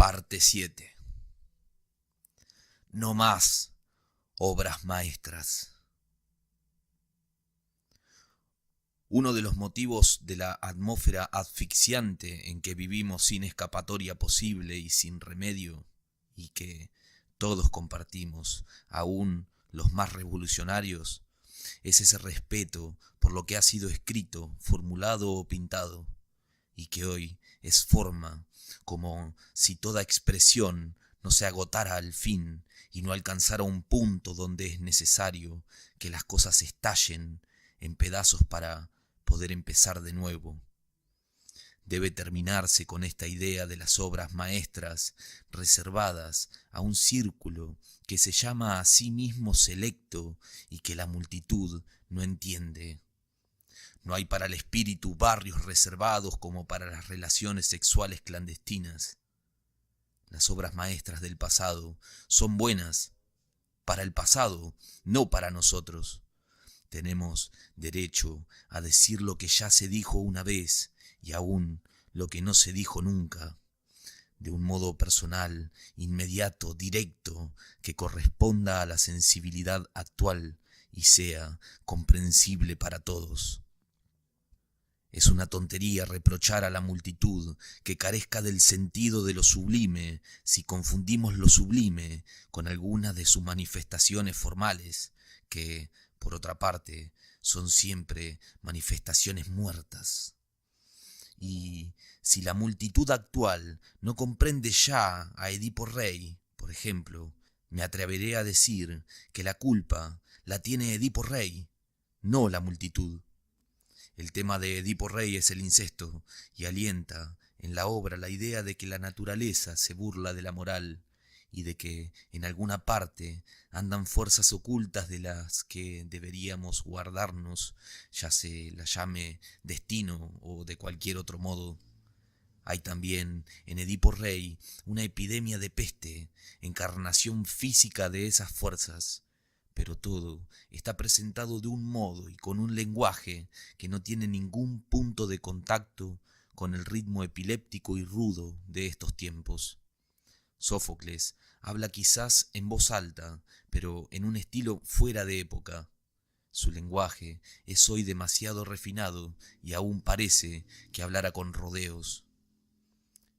Parte 7. No más obras maestras. Uno de los motivos de la atmósfera asfixiante en que vivimos sin escapatoria posible y sin remedio, y que todos compartimos, aún los más revolucionarios, es ese respeto por lo que ha sido escrito, formulado o pintado, y que hoy es forma, como si toda expresión no se agotara al fin y no alcanzara un punto donde es necesario que las cosas estallen en pedazos para poder empezar de nuevo. Debe terminarse con esta idea de las obras maestras reservadas a un círculo que se llama a sí mismo selecto y que la multitud no entiende. No hay para el espíritu barrios reservados como para las relaciones sexuales clandestinas. Las obras maestras del pasado son buenas para el pasado, no para nosotros. Tenemos derecho a decir lo que ya se dijo una vez y aún lo que no se dijo nunca, de un modo personal, inmediato, directo, que corresponda a la sensibilidad actual y sea comprensible para todos. Es una tontería reprochar a la multitud que carezca del sentido de lo sublime si confundimos lo sublime con alguna de sus manifestaciones formales, que, por otra parte, son siempre manifestaciones muertas. Y si la multitud actual no comprende ya a Edipo Rey, por ejemplo, me atreveré a decir que la culpa la tiene Edipo Rey, no la multitud. El tema de Edipo Rey es el incesto y alienta en la obra la idea de que la naturaleza se burla de la moral y de que en alguna parte andan fuerzas ocultas de las que deberíamos guardarnos, ya se la llame destino o de cualquier otro modo. Hay también en Edipo Rey una epidemia de peste, encarnación física de esas fuerzas, pero todo está presentado de un modo y con un lenguaje que no tiene ningún punto de contacto con el ritmo epiléptico y rudo de estos tiempos. Sófocles habla quizás en voz alta, pero en un estilo fuera de época. Su lenguaje es hoy demasiado refinado y aún parece que hablara con rodeos.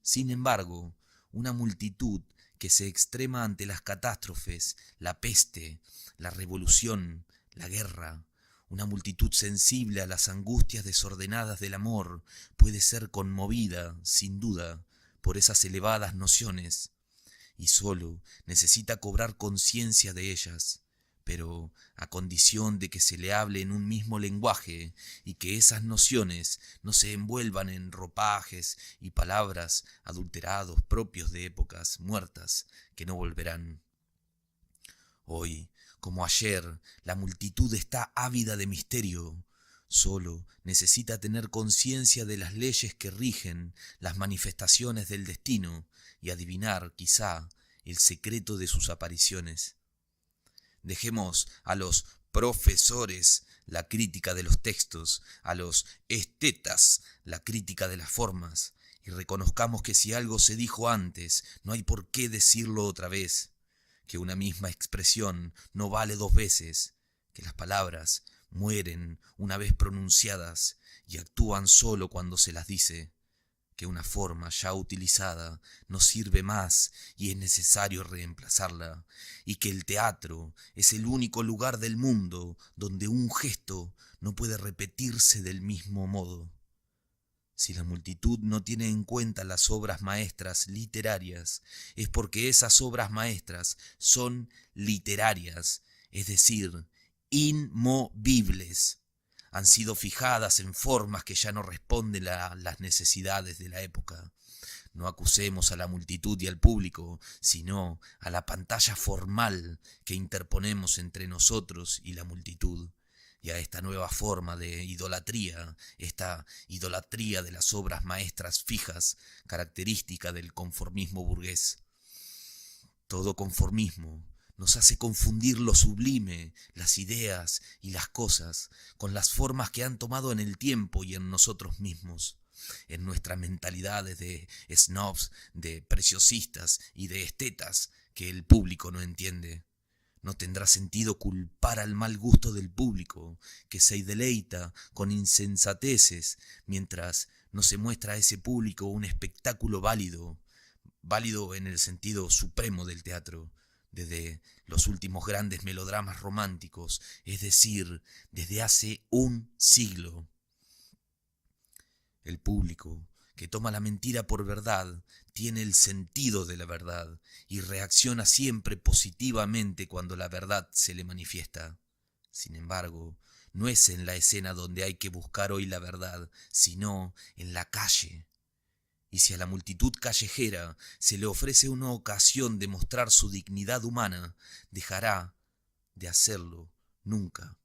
Sin embargo, una multitud que se extrema ante las catástrofes, la peste, la revolución, la guerra, una multitud sensible a las angustias desordenadas del amor, puede ser conmovida, sin duda, por esas elevadas nociones, y sólo necesita cobrar conciencia de ellas, pero a condición de que se le hable en un mismo lenguaje y que esas nociones no se envuelvan en ropajes y palabras adulterados propios de épocas muertas que no volverán. Hoy, como ayer, la multitud está ávida de misterio. Solo necesita tener conciencia de las leyes que rigen las manifestaciones del destino y adivinar, quizá, el secreto de sus apariciones. Dejemos a los profesores la crítica de los textos, a los estetas la crítica de las formas, y reconozcamos que si algo se dijo antes, no hay por qué decirlo otra vez, que una misma expresión no vale dos veces, que las palabras mueren una vez pronunciadas y actúan solo cuando se las dice, que una forma ya utilizada no sirve más y es necesario reemplazarla, y que el teatro es el único lugar del mundo donde un gesto no puede repetirse del mismo modo. Si la multitud no tiene en cuenta las obras maestras literarias, es porque esas obras maestras son literarias, es decir, inmovibles. Han sido fijadas en formas que ya no responden a las necesidades de la época. No acusemos a la multitud y al público, sino a la pantalla formal que interponemos entre nosotros y la multitud, y a esta nueva forma de idolatría, esta idolatría de las obras maestras fijas, característica del conformismo burgués. Todo conformismo nos hace confundir lo sublime, las ideas y las cosas, con las formas que han tomado en el tiempo y en nosotros mismos. en nuestra mentalidad de snobs, de preciosistas y de estetas que el público no entiende. No tendrá sentido culpar al mal gusto del público, que se deleita con insensateces, mientras no se muestra a ese público un espectáculo válido, válido en el sentido supremo del teatro, desde los últimos grandes melodramas románticos, es decir, desde hace un siglo. El público, que toma la mentira por verdad, tiene el sentido de la verdad y reacciona siempre positivamente cuando la verdad se le manifiesta. Sin embargo, no es en la escena donde hay que buscar hoy la verdad, sino en la calle. Y si a la multitud callejera se le ofrece una ocasión de mostrar su dignidad humana, dejará de hacerlo nunca.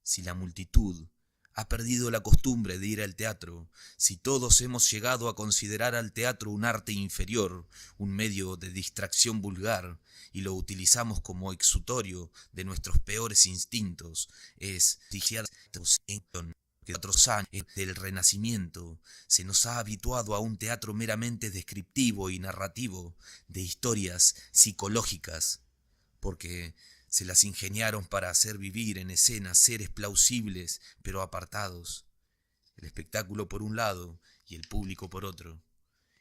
Si la multitud ha perdido la costumbre de ir al teatro, si todos hemos llegado a considerar al teatro un arte inferior, un medio de distracción vulgar, y lo utilizamos como exutorio de nuestros peores instintos, es que otros años del Renacimiento se nos ha habituado a un teatro meramente descriptivo y narrativo de historias psicológicas, porque se las ingeniaron para hacer vivir en escena seres plausibles pero apartados, el espectáculo por un lado y el público por otro,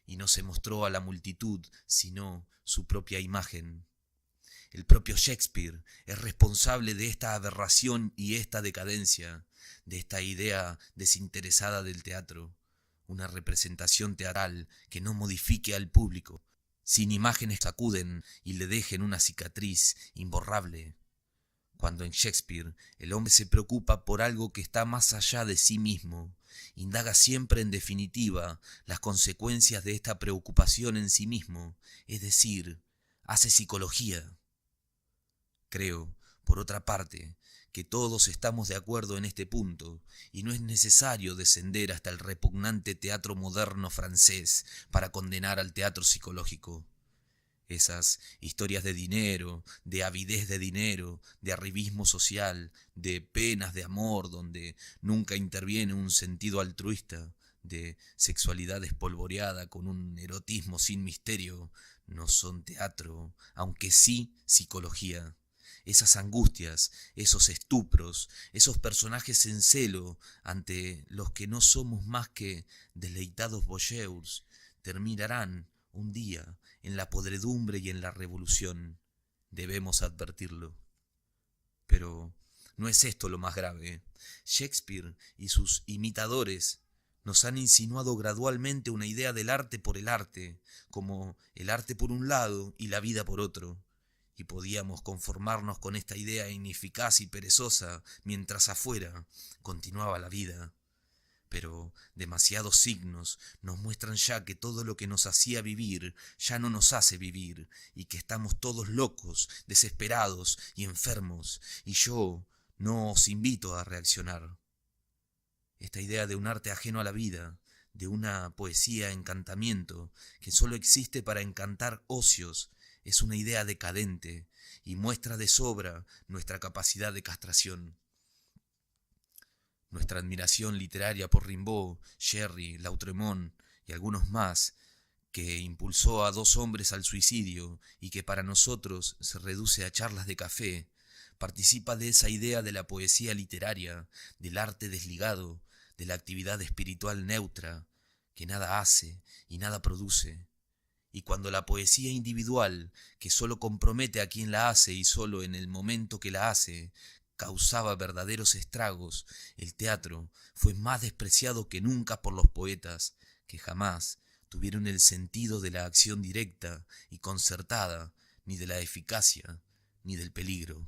y no se mostró a la multitud sino su propia imagen. El propio Shakespeare es responsable de esta aberración y esta decadencia, de esta idea desinteresada del teatro, una representación teatral que no modifique al público, sin imágenes que sacuden y le dejen una cicatriz imborrable. Cuando en Shakespeare el hombre se preocupa por algo que está más allá de sí mismo, indaga siempre en definitiva las consecuencias de esta preocupación en sí mismo, es decir, hace psicología. Creo, por otra parte, que todos estamos de acuerdo en este punto, y no es necesario descender hasta el repugnante teatro moderno francés para condenar al teatro psicológico. Esas historias de dinero, de avidez de dinero, de arribismo social, de penas de amor donde nunca interviene un sentido altruista, de sexualidad espolvoreada con un erotismo sin misterio, no son teatro, aunque sí psicología. Esas angustias, esos estupros, esos personajes en celo ante los que no somos más que deleitados voyeurs, terminarán un día en la podredumbre y en la revolución. Debemos advertirlo. Pero no es esto lo más grave. Shakespeare y sus imitadores nos han insinuado gradualmente una idea del arte por el arte, como el arte por un lado y la vida por otro. Y podíamos conformarnos con esta idea ineficaz y perezosa mientras afuera continuaba la vida. Pero demasiados signos nos muestran ya que todo lo que nos hacía vivir ya no nos hace vivir, y que estamos todos locos, desesperados y enfermos, y yo no os invito a reaccionar. Esta idea de un arte ajeno a la vida, de una poesía encantamiento que solo existe para encantar ocios, es una idea decadente y muestra de sobra nuestra capacidad de castración. Nuestra admiración literaria por Rimbaud, Sherry, Lautréamont y algunos más, que impulsó a 2 hombres al suicidio y que para nosotros se reduce a charlas de café, participa de esa idea de la poesía literaria, del arte desligado, de la actividad espiritual neutra, que nada hace y nada produce. Y cuando la poesía individual, que sólo compromete a quien la hace y sólo en el momento que la hace, causaba verdaderos estragos, el teatro fue más despreciado que nunca por los poetas, que jamás tuvieron el sentido de la acción directa y concertada, ni de la eficacia, ni del peligro.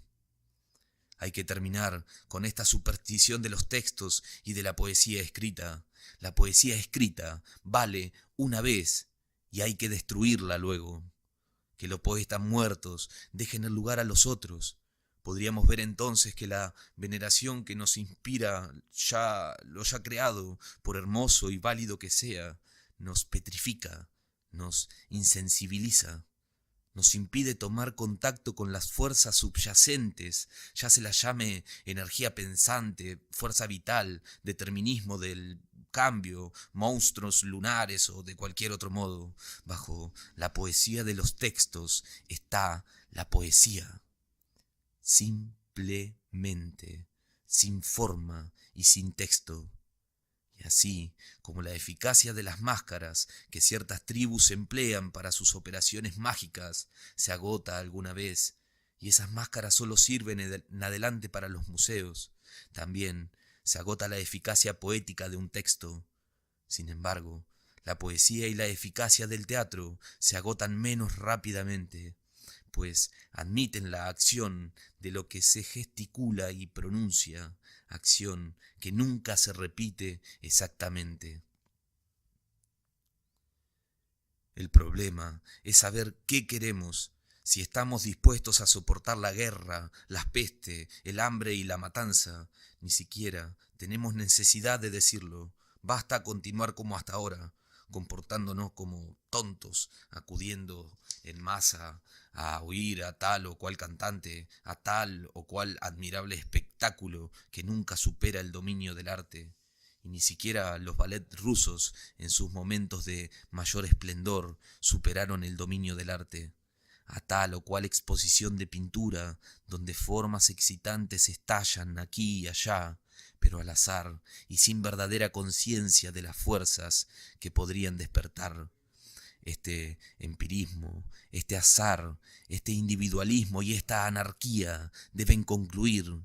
Hay que terminar con esta superstición de los textos y de la poesía escrita. La poesía escrita vale una vez y hay que destruirla luego. Que los poetas muertos dejen el lugar a los otros. Podríamos ver entonces que la veneración que nos inspira lo ya creado, por hermoso y válido que sea, nos petrifica, nos insensibiliza, nos impide tomar contacto con las fuerzas subyacentes, ya se las llame energía pensante, fuerza vital, determinismo del cambio, monstruos lunares o de cualquier otro modo. Bajo la poesía de los textos está la poesía. Simplemente, sin forma y sin texto. Y así como la eficacia de las máscaras que ciertas tribus emplean para sus operaciones mágicas se agota alguna vez, y esas máscaras solo sirven en adelante para los museos, también se agota la eficacia poética de un texto. Sin embargo, la poesía y la eficacia del teatro se agotan menos rápidamente, pues admiten la acción de lo que se gesticula y pronuncia, acción que nunca se repite exactamente. El problema es saber qué queremos, si estamos dispuestos a soportar la guerra, la peste, el hambre y la matanza. Ni siquiera tenemos necesidad de decirlo. Basta continuar como hasta ahora, comportándonos como tontos, acudiendo en masa a oír a tal o cual cantante, a tal o cual admirable espectáculo que nunca supera el dominio del arte. Y ni siquiera los ballets rusos, en sus momentos de mayor esplendor, superaron el dominio del arte. A tal o cual exposición de pintura, donde formas excitantes estallan aquí y allá, pero al azar y sin verdadera conciencia de las fuerzas que podrían despertar. Este empirismo, este azar, este individualismo y esta anarquía deben concluir.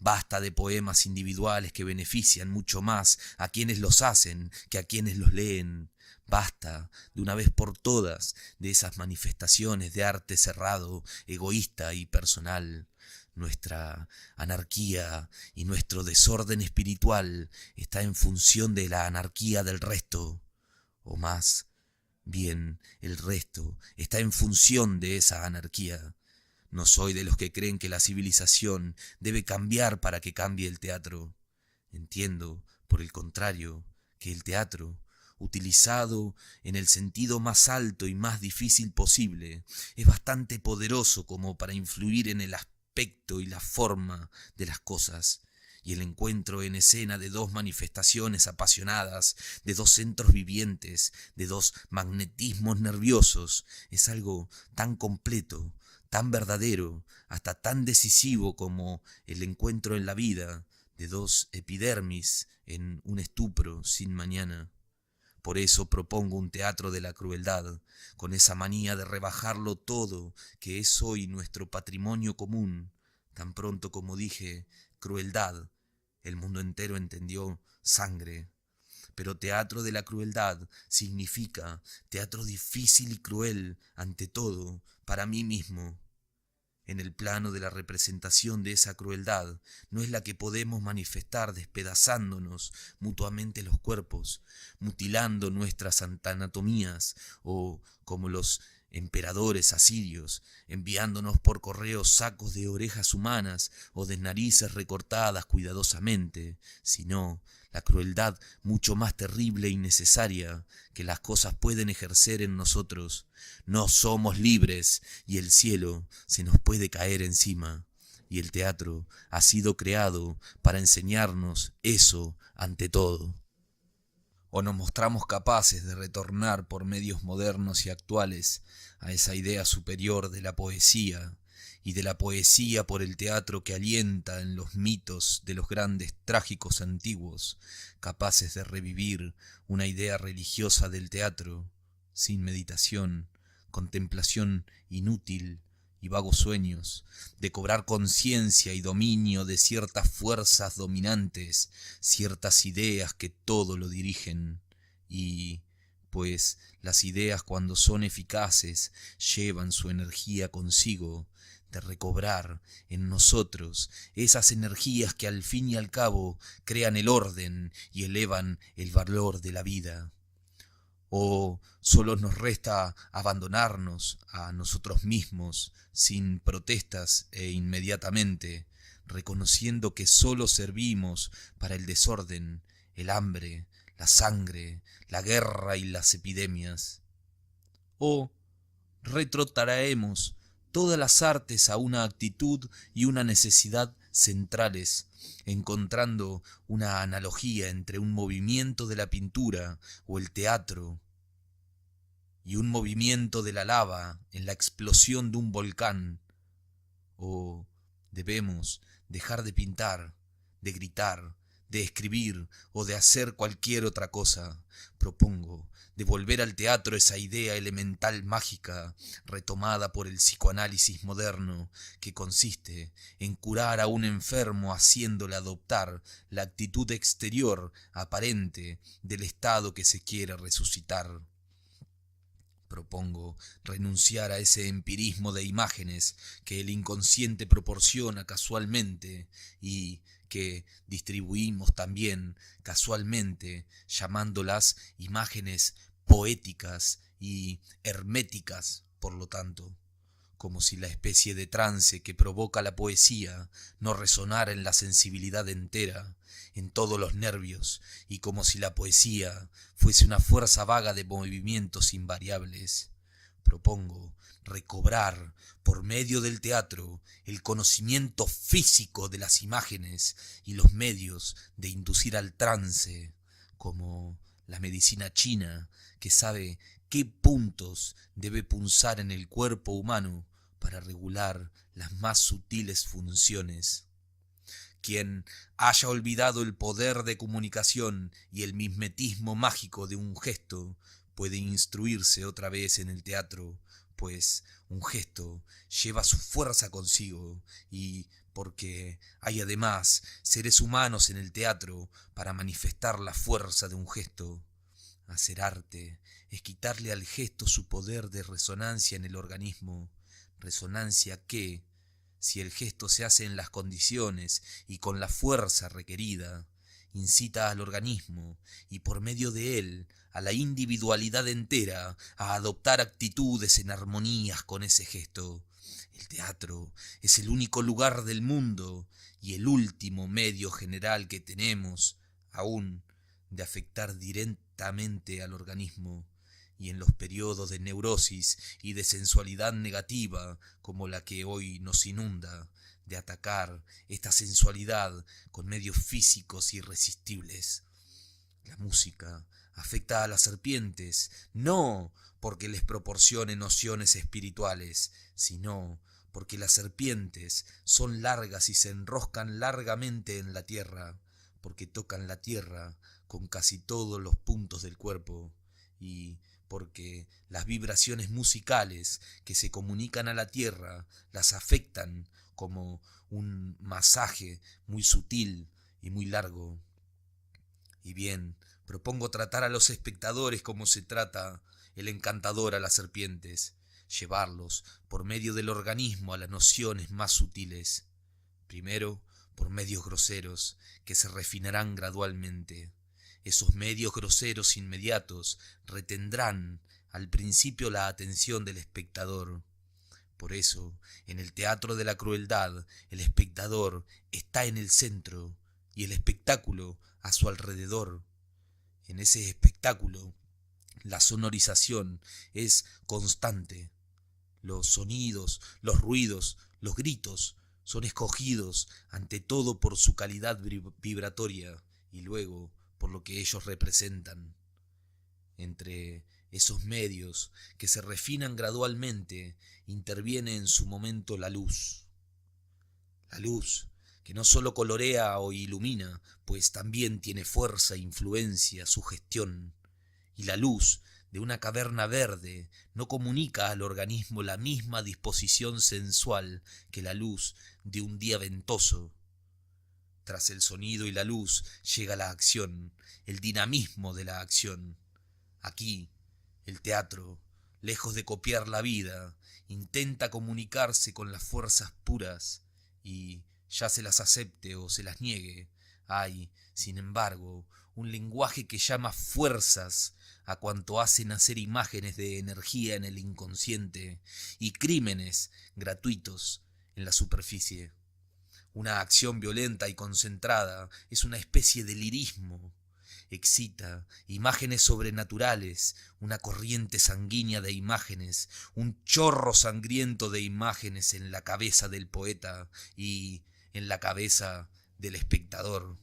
Basta de poemas individuales que benefician mucho más a quienes los hacen que a quienes los leen. Basta, de una vez por todas, de esas manifestaciones de arte cerrado, egoísta y personal. Nuestra anarquía y nuestro desorden espiritual está en función de la anarquía del resto, o más bien, el resto está en función de esa anarquía. No soy de los que creen que la civilización debe cambiar para que cambie el teatro. Entiendo, por el contrario, que el teatro, utilizado en el sentido más alto y más difícil posible, es bastante poderoso como para influir en el aspecto y la forma de las cosas, y el encuentro en escena de dos manifestaciones apasionadas, de dos centros vivientes, de dos magnetismos nerviosos, es algo tan completo, tan verdadero, hasta tan decisivo como el encuentro en la vida de dos epidermis en un estupro sin mañana. Por eso propongo un teatro de la crueldad, con esa manía de rebajarlo todo, que es hoy nuestro patrimonio común. Tan pronto como dije crueldad, el mundo entero entendió sangre. Pero teatro de la crueldad significa teatro difícil y cruel, ante todo, para mí mismo. En el plano de la representación de esa crueldad no es la que podemos manifestar despedazándonos mutuamente los cuerpos, mutilando nuestras anatomías o, como los emperadores asirios, enviándonos por correo sacos de orejas humanas o de narices recortadas cuidadosamente, sino la crueldad mucho más terrible y necesaria que las cosas pueden ejercer en nosotros. No somos libres y el cielo se nos puede caer encima. Y el teatro ha sido creado para enseñarnos eso ante todo. O nos mostramos capaces de retornar por medios modernos y actuales a esa idea superior de la poesía, y de la poesía por el teatro que alienta en los mitos de los grandes trágicos antiguos, capaces de revivir una idea religiosa del teatro, sin meditación, contemplación inútil y vagos sueños, de cobrar conciencia y dominio de ciertas fuerzas dominantes, ciertas ideas que todo lo dirigen, y, pues, las ideas cuando son eficaces llevan su energía consigo, de recobrar en nosotros esas energías que al fin y al cabo crean el orden y elevan el valor de la vida. O solo nos resta abandonarnos a nosotros mismos sin protestas e inmediatamente, reconociendo que solo servimos para el desorden, el hambre, la sangre, la guerra y las epidemias. O retrotraemos todas las artes a una actitud y una necesidad centrales, encontrando una analogía entre un movimiento de la pintura o el teatro y un movimiento de la lava en la explosión de un volcán. ¿O debemos dejar de pintar, de gritar, de escribir o de hacer cualquier otra cosa? Propongo devolver al teatro esa idea elemental mágica retomada por el psicoanálisis moderno, que consiste en curar a un enfermo haciéndole adoptar la actitud exterior aparente del estado que se quiere resucitar. Propongo renunciar a ese empirismo de imágenes que el inconsciente proporciona casualmente y que distribuimos también casualmente, llamándolas imágenes poéticas y herméticas, por lo tanto, como si la especie de trance que provoca la poesía no resonara en la sensibilidad entera, en todos los nervios, y como si la poesía fuese una fuerza vaga de movimientos invariables. Propongo recobrar, por medio del teatro, el conocimiento físico de las imágenes y los medios de inducir al trance, como la medicina china, que sabe qué puntos debe punzar en el cuerpo humano para regular las más sutiles funciones. Quien haya olvidado el poder de comunicación y el mismetismo mágico de un gesto puede instruirse otra vez en el teatro, pues un gesto lleva su fuerza consigo y porque hay además seres humanos en el teatro para manifestar la fuerza de un gesto. Hacer arte es quitarle al gesto su poder de resonancia en el organismo, resonancia que, si el gesto se hace en las condiciones y con la fuerza requerida, incita al organismo y por medio de él a la individualidad entera a adoptar actitudes en armonías con ese gesto. El teatro es el único lugar del mundo y el último medio general que tenemos aún de afectar directamente al organismo, y en los periodos de neurosis y de sensualidad negativa como la que hoy nos inunda, de atacar esta sensualidad con medios físicos irresistibles. La música afecta a las serpientes, no porque les proporcione nociones espirituales, sino porque las serpientes son largas y se enroscan largamente en la tierra, porque tocan la tierra con casi todos los puntos del cuerpo, y porque las vibraciones musicales que se comunican a la tierra las afectan como un masaje muy sutil y muy largo. Y bien, propongo tratar a los espectadores como se trata el encantador a las serpientes, llevarlos por medio del organismo a las nociones más sutiles, primero por medios groseros que se refinarán gradualmente. Esos medios groseros inmediatos retendrán al principio la atención del espectador. Por eso, en el teatro de la crueldad, el espectador está en el centro y el espectáculo a su alrededor. En ese espectáculo, la sonorización es constante. Los sonidos, los ruidos, los gritos son escogidos ante todo por su calidad vibratoria y luego por lo que ellos representan. Entre esos medios que se refinan gradualmente interviene en su momento la luz. La luz que no solo colorea o ilumina, pues también tiene fuerza, influencia, sugestión. Y la luz de una caverna verde no comunica al organismo la misma disposición sensual que la luz de un día ventoso. Tras el sonido y la luz llega la acción, el dinamismo de la acción. Aquí, el teatro, lejos de copiar la vida, intenta comunicarse con las fuerzas puras y, ya se las acepte o se las niegue, hay, sin embargo, un lenguaje que llama fuerzas a cuanto hace nacer imágenes de energía en el inconsciente y crímenes gratuitos en la superficie. Una acción violenta y concentrada es una especie de lirismo. Excita imágenes sobrenaturales, una corriente sanguínea de imágenes, un chorro sangriento de imágenes en la cabeza del poeta y, en la cabeza del espectador.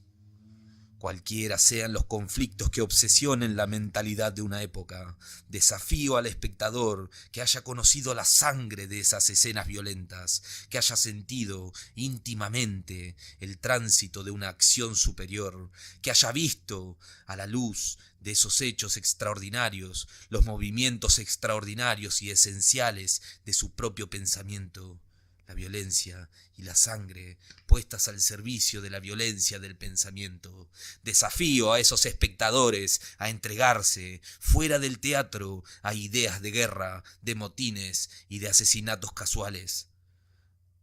Cualquiera sean los conflictos que obsesionen la mentalidad de una época, desafío al espectador que haya conocido la sangre de esas escenas violentas, que haya sentido íntimamente el tránsito de una acción superior, que haya visto a la luz de esos hechos extraordinarios los movimientos extraordinarios y esenciales de su propio pensamiento. La violencia y la sangre puestas al servicio de la violencia del pensamiento. Desafío a esos espectadores a entregarse fuera del teatro a ideas de guerra, de motines y de asesinatos casuales.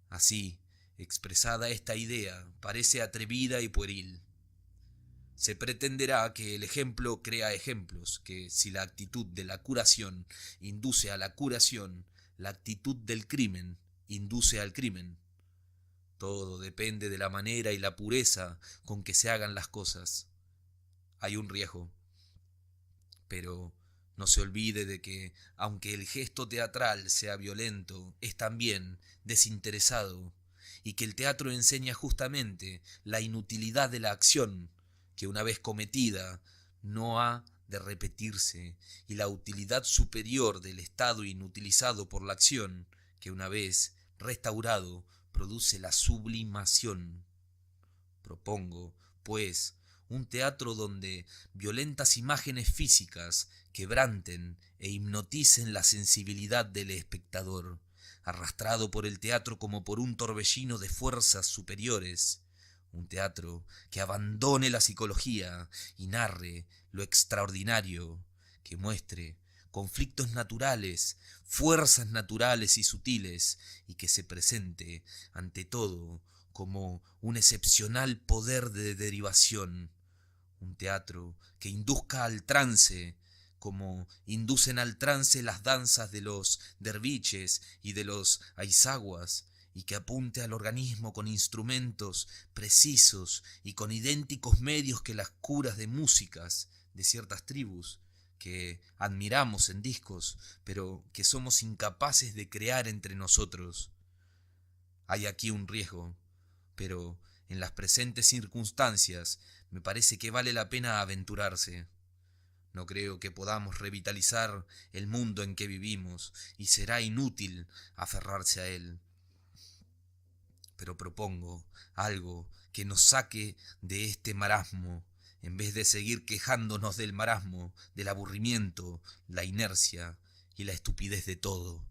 Así, expresada esta idea, parece atrevida y pueril. Se pretenderá que el ejemplo crea ejemplos, que si la actitud de la curación induce a la curación, la actitud del crimen induce al crimen. Todo depende de la manera y la pureza con que se hagan las cosas. Hay un riesgo, pero no se olvide de que, aunque el gesto teatral sea violento, es también desinteresado, y que el teatro enseña justamente la inutilidad de la acción, que una vez cometida no ha de repetirse, y la utilidad superior del estado inutilizado por la acción, que una vez restaurado produce la sublimación. Propongo, pues, un teatro donde violentas imágenes físicas quebranten e hipnoticen la sensibilidad del espectador, arrastrado por el teatro como por un torbellino de fuerzas superiores. Un teatro que abandone la psicología y narre lo extraordinario, que muestre conflictos naturales, fuerzas naturales y sutiles, y que se presente, ante todo, como un excepcional poder de derivación. Un teatro que induzca al trance, como inducen al trance las danzas de los derviches y de los aizaguas, y que apunte al organismo con instrumentos precisos y con idénticos medios que las curas de músicas de ciertas tribus, que admiramos en discos, pero que somos incapaces de crear entre nosotros. Hay aquí un riesgo, pero en las presentes circunstancias me parece que vale la pena aventurarse. No creo que podamos revitalizar el mundo en que vivimos, y será inútil aferrarse a él. Pero propongo algo que nos saque de este marasmo, en vez de seguir quejándonos del marasmo, del aburrimiento, la inercia y la estupidez de todo.